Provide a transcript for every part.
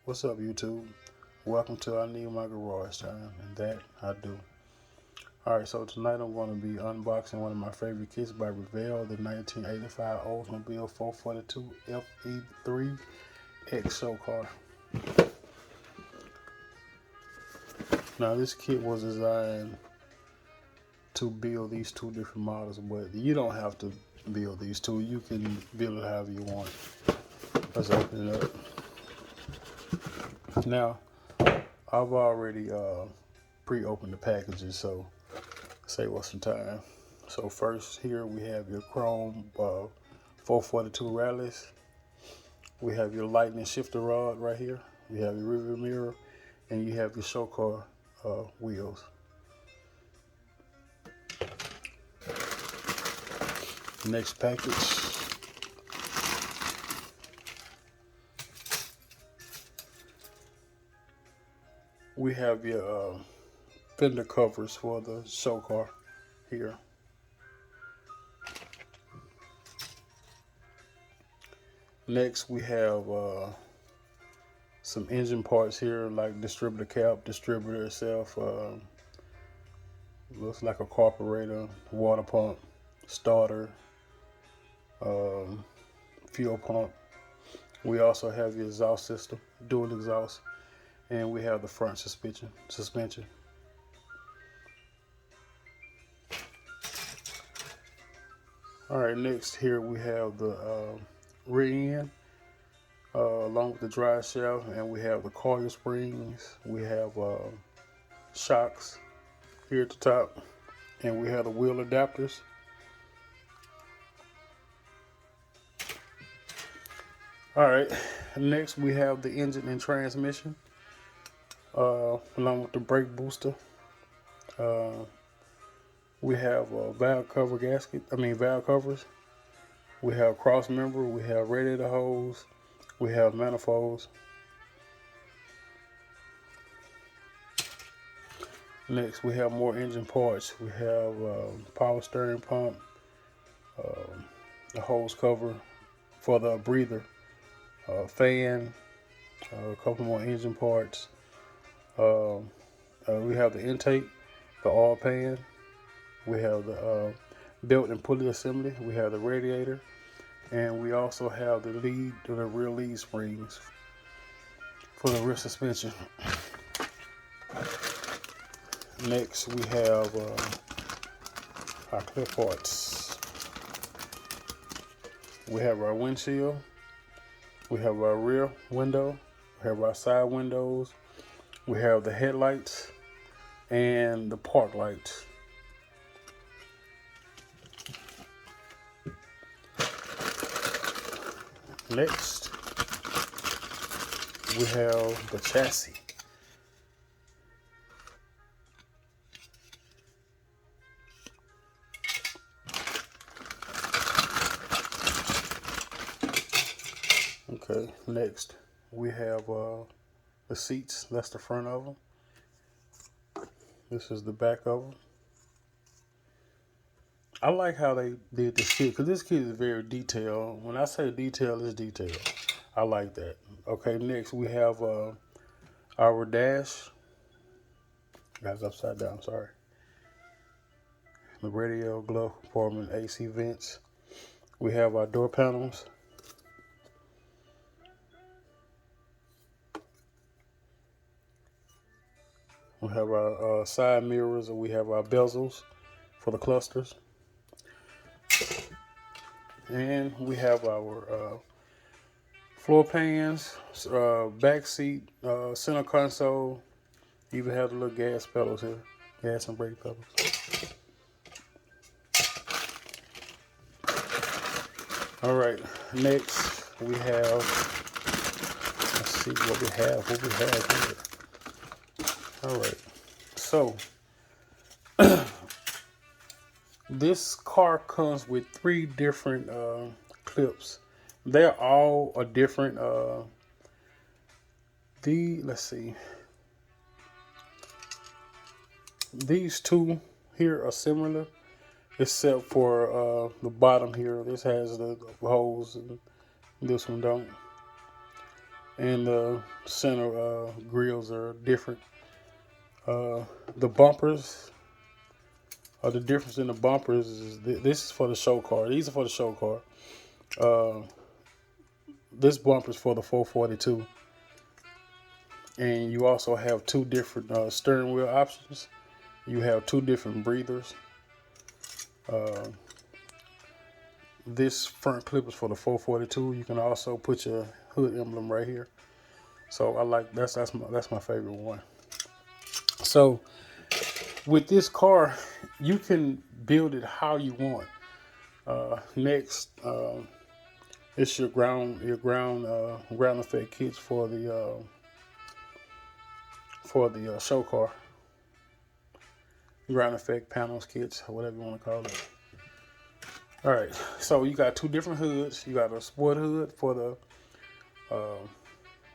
What's up, YouTube? Welcome to I Need My Garage Time, and that I do. Alright, so tonight I'm going to be unboxing one of my favorite kits by Revell, the 1985 Oldsmobile 442 FE3-X show car. Now, this kit was designed to build these two different models, but you don't have to build these two. You can build it however you want. Let's open it up. Now, I've already pre-opened the packages, so save us some time. So first, here we have your chrome 442 rallies. We have your lightning shifter rod right here. You have your rearview mirror, and you have your show car wheels. Next package. We have your fender covers for the show car here. Next, we have some engine parts here, like distributor cap, distributor itself, looks like a carburetor, water pump, starter, fuel pump. We also have your exhaust system, dual exhaust, and we have the front suspension. All right, next here we have the rear end, along with the drive shaft, and we have the coil springs. We have shocks here at the top, and we have the wheel adapters. All right, next we have the engine and transmission, along with the brake booster. We have valve covers. We have cross member. We have radiator hose. We have manifolds. Next, we have more engine parts. We have power steering pump, a hose cover for the breather, fan, a couple more engine parts. We have the intake, the oil pan. We have the belt and pulley assembly. We have the radiator, and we also have the rear lead springs for the rear suspension. Next, we have our clear parts. We have our windshield. We have our rear window. We have our side windows. We have the headlights and the park lights. Next, we have the chassis. Okay, next we have the seats. That's the front of them. This is the back of them. I like how they did this kit, because this kit is very detailed. When I say detail, it's detail. I like that. Okay, next we have our dash. Guys, upside down, sorry. The radio, glove compartment, AC vents. We have our door panels. We have our side mirrors, and we have our bezels for the clusters. And we have our floor pans, back seat, center console. Even have the little gas pedals here, gas and brake pedals. All right, next we have, let's see what we have here. All right, so this car comes with 3 different clips. They're all a different, let's see. These 2 here are similar, except for the bottom here. This has the hose, and this one don't. and the center grills are different. The bumpers, the difference in the bumpers is this is for the show car. These are for the show car. This bumper is for the 442, and you also have two different steering wheel options. You have two different breathers. This front clip is for the 442. You can also put your hood emblem right here. So I like that's my favorite one. So with this car, you can build it how you want. Next, it's your ground effect kits for the show car. Ground effect panels kits, or whatever you want to call it. All right, so you got two different hoods. You got a sport hood for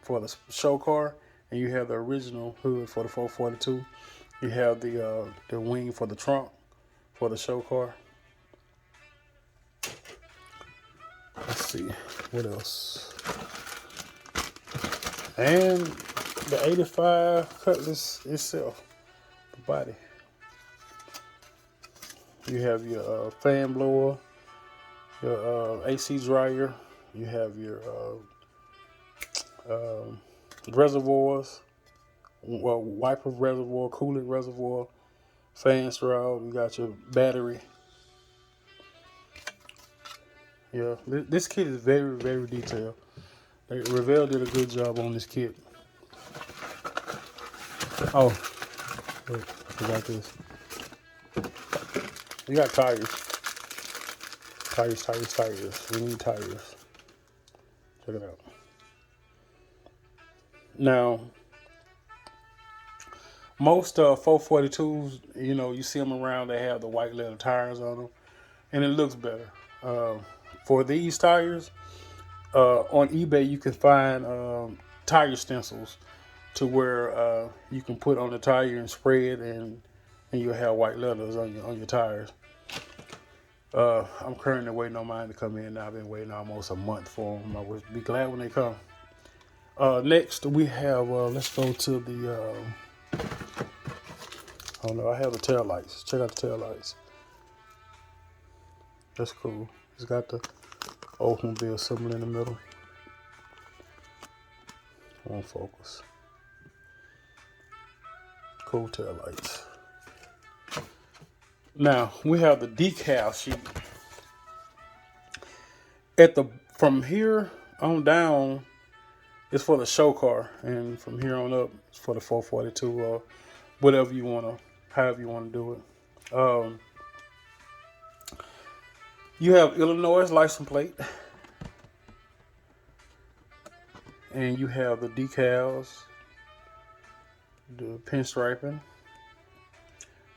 the show car, and you have the original hood for the 442. You have the wing for the trunk for the show car. Let's see what else. And the 85 Cutlass itself, the body. You have your fan blower, your AC dryer. You have your reservoirs, well, wiper reservoir, coolant reservoir, fan shroud. You got your battery. Yeah, this kit is very, very detailed. Revell did a good job on this kit. Oh, wait, forgot this. You got tires. Tires. We need tires. Check it out. Now, most 442s, you see them around, they have the white leather tires on them, and it looks better. For these tires, on eBay, you can find tire stencils to where you can put on the tire and spray it, and you'll have white leathers on your tires. I'm currently waiting on mine to come in now. I've been waiting almost a month for them. I would be glad when they come. Next, we have, let's go to the, I have the tail lights. Check out the tail lights. That's cool. It's got the Oldsmobile symbol in the middle. Won't focus. Cool tail lights. Now we have the decal sheet. From here on down, it's for the show car, and from here on up, it's for the 442 or whatever you wanna, however you wanna do it. You have Illinois license plate, and you have the decals, the pinstriping.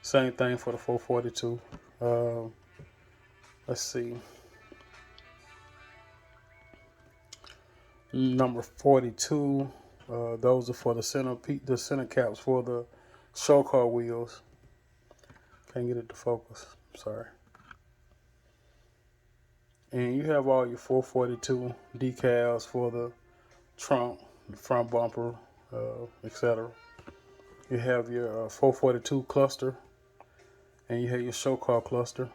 Same thing for the 442. Let's see. Number 42. Those are for the center caps for the show car wheels. Can't get it to focus. Sorry. And you have all your 442 decals for the trunk, the front bumper, etc. You have your 442 cluster, and you have your show car cluster.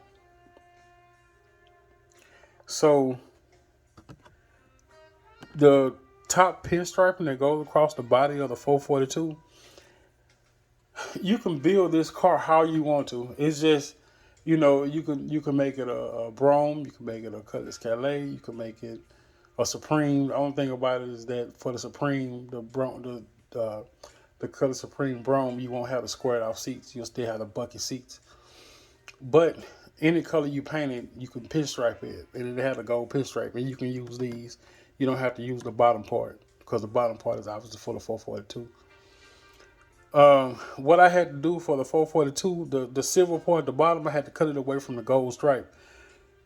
So the top pinstriping that goes across the body of the 442, you can build this car how you want to. It's just, you can make it a Brougham, you can make it a Cutlass Calais, you can make it a Supreme. The only thing about it is that for the Supreme, the Cutlass Supreme Brougham, you won't have the squared off seats. You'll still have the bucket seats. But any color you paint it, you can pinstripe it, and it has a gold pinstripe, and you can use these. You don't have to use the bottom part, because the bottom part is obviously for the 442. What I had to do for the 442, the silver part at the bottom, I had to cut it away from the gold stripe,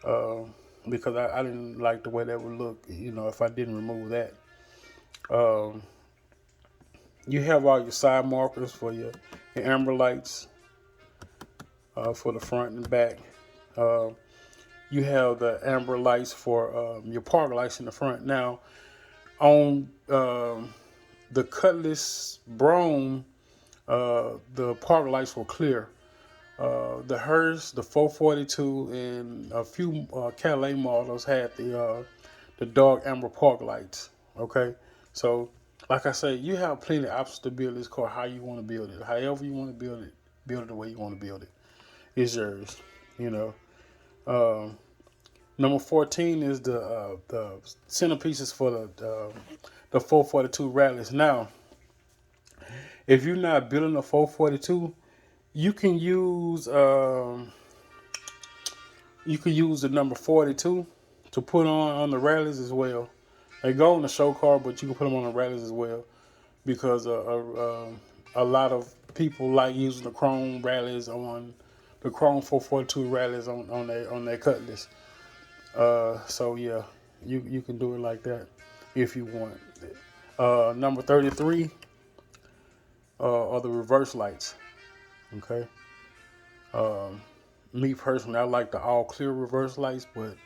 because I didn't like the way that would look, if I didn't remove that. You have all your side markers for your amber lights, for the front and back. You have the amber lights for your park lights in the front. Now, On the Cutlass Brougham, the park lights were clear. The Hearst, the 442, and a few Cadillac models had the dark amber park lights. Okay, so like I say, you have plenty of options to build this car how you want to build it. However you want to build it the way you want to build it. It's yours. You know. Number 14 is the centerpieces for the 442 rallies. Now, if you're not building a 442, you can use the number 42 to put on the rallies as well. They go on the show car, but you can put them on the rallies as well because a lot of people like using the chrome rallies on the chrome 442 rallies on their Cutlass. So yeah, you can do it like that if you want. Number 33 are the reverse lights. Okay. Me personally, I like the all clear reverse lights, but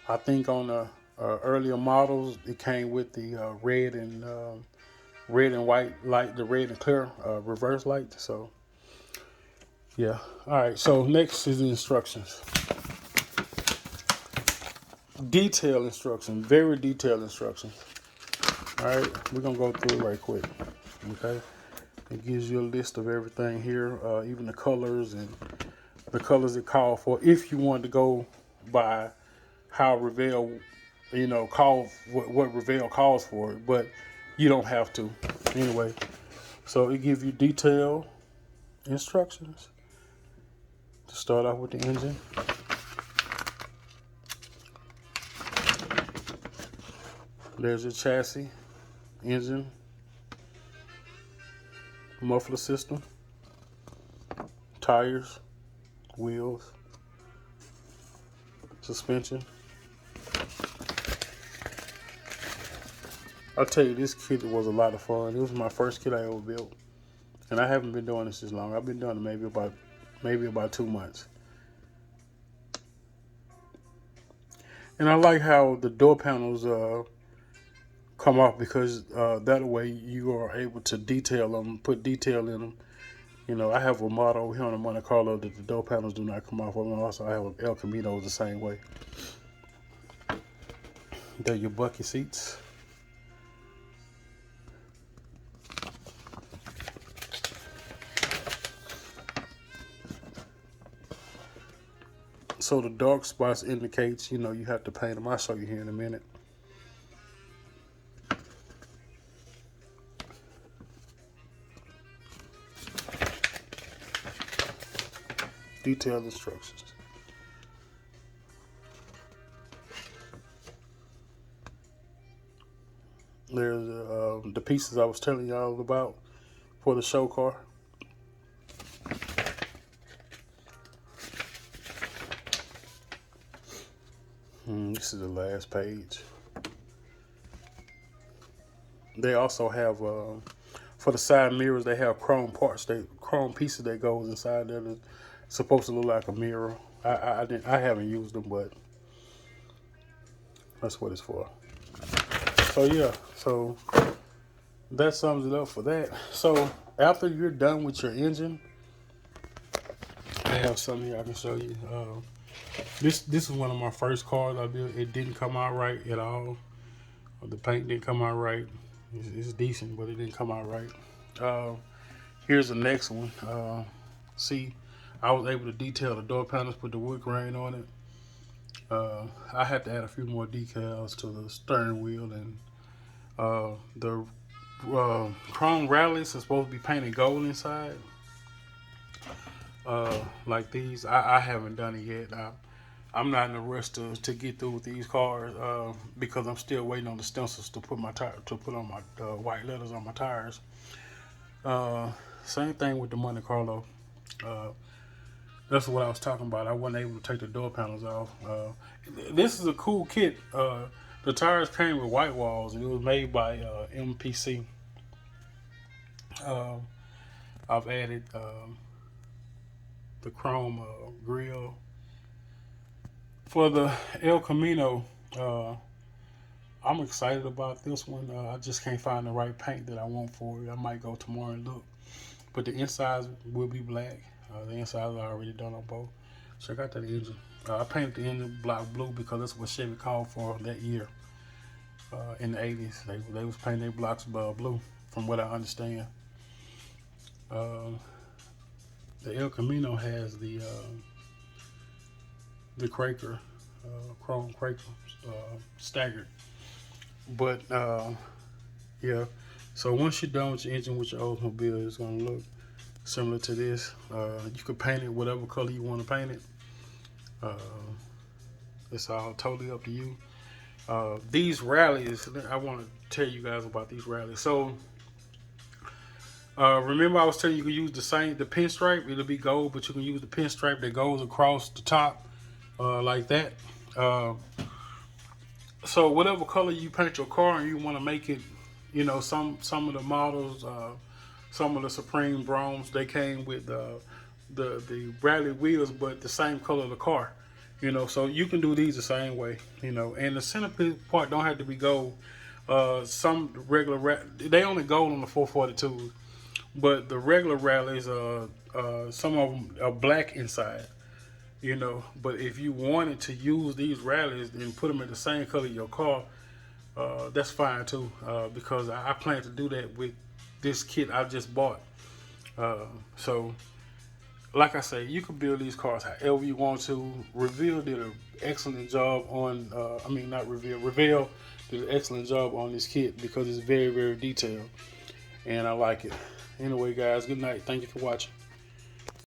I think on the earlier models it came with the red and white light, the red and clear reverse light. So yeah. All right. So next is the instructions. Detailed instructions, very detailed instructions. All right, we're gonna go through it right quick. Okay, it gives you a list of everything here, even the colors and the colors it call for. If you want to go by how Revell, call what Revell calls for, but you don't have to. Anyway, so it gives you detailed instructions to start off with the engine. There's your chassis, engine, muffler system, tires, wheels, suspension. I'll tell you, this kit was a lot of fun. It was my first kit I ever built, and I haven't been doing this as long. I've been doing it maybe about 2 months. And I like how the door panels come off because that way you are able to detail them, put detail in them. I have a motto here on the Monte Carlo that the door panels do not come off. And also, I have an El Camino the same way. They're your bucket seats. So the dark spots indicates, you have to paint them. I'll show you here in a minute. Detailed instructions. There's the pieces I was telling y'all about for the show car. This is the last page. They also have for the side mirrors. They have chrome parts, chrome pieces that goes inside there. That's supposed to look like a mirror. I haven't used them, but that's what it's for. So yeah, so that sums it up for that. So after you're done with your engine, I have something here I can show you. This is one of my first cars I built. It didn't come out right at all. The paint didn't come out right. It's decent, but it didn't come out right. Here's the next one. See, I was able to detail the door panels, put the wood grain on it. I had to add a few more decals to the steering wheel, and the chrome rallies are supposed to be painted gold inside. Like these, I haven't done it yet. I'm not in a rush to get through with these cars because I'm still waiting on the stencils to put on my white letters on my tires. Same thing with the Monte Carlo. That's what I was talking about. I wasn't able to take the door panels off. This is a cool kit. The tires came with white walls, and it was made by MPC. I've added the chrome grill. For the El Camino, I'm excited about this one. I just can't find the right paint that I want for it. I might go tomorrow and look. But the insides will be black. The insides are already done on both. Check out that engine. I painted the engine block blue because that's what Chevy called for that year. In the 80s, they was painting their blocks blue, from what I understand. The El Camino has the Cracker, chrome Cracker, staggered. But yeah, so once you're done with your engine with your Oldsmobile, it's gonna look similar to this. You can paint it whatever color you want to paint it. It's all totally up to you. These rallies, I want to tell you guys about these rallies. So remember I was telling you can use the pinstripe. It'll be gold, but you can use the pinstripe that goes across the top like that. So whatever color you paint your car and you want to make it, you know, some of the models, some of the Supreme Broms, they came with the rally wheels, but the same color of the car. You know, so you can do these the same way. You know, and the center part don't have to be gold. Some regular they only gold on the 442, but the regular rallies, some of them are black inside. You know, but if you wanted to use these rallies and put them in the same color of your car, that's fine too, because I plan to do that with this kit I just bought. So like I say, you can build these cars however you want to. Revell did an excellent job on, Revell did an excellent job on this kit because it's very, very detailed, and I like it. Anyway, guys, good night. Thank you for watching.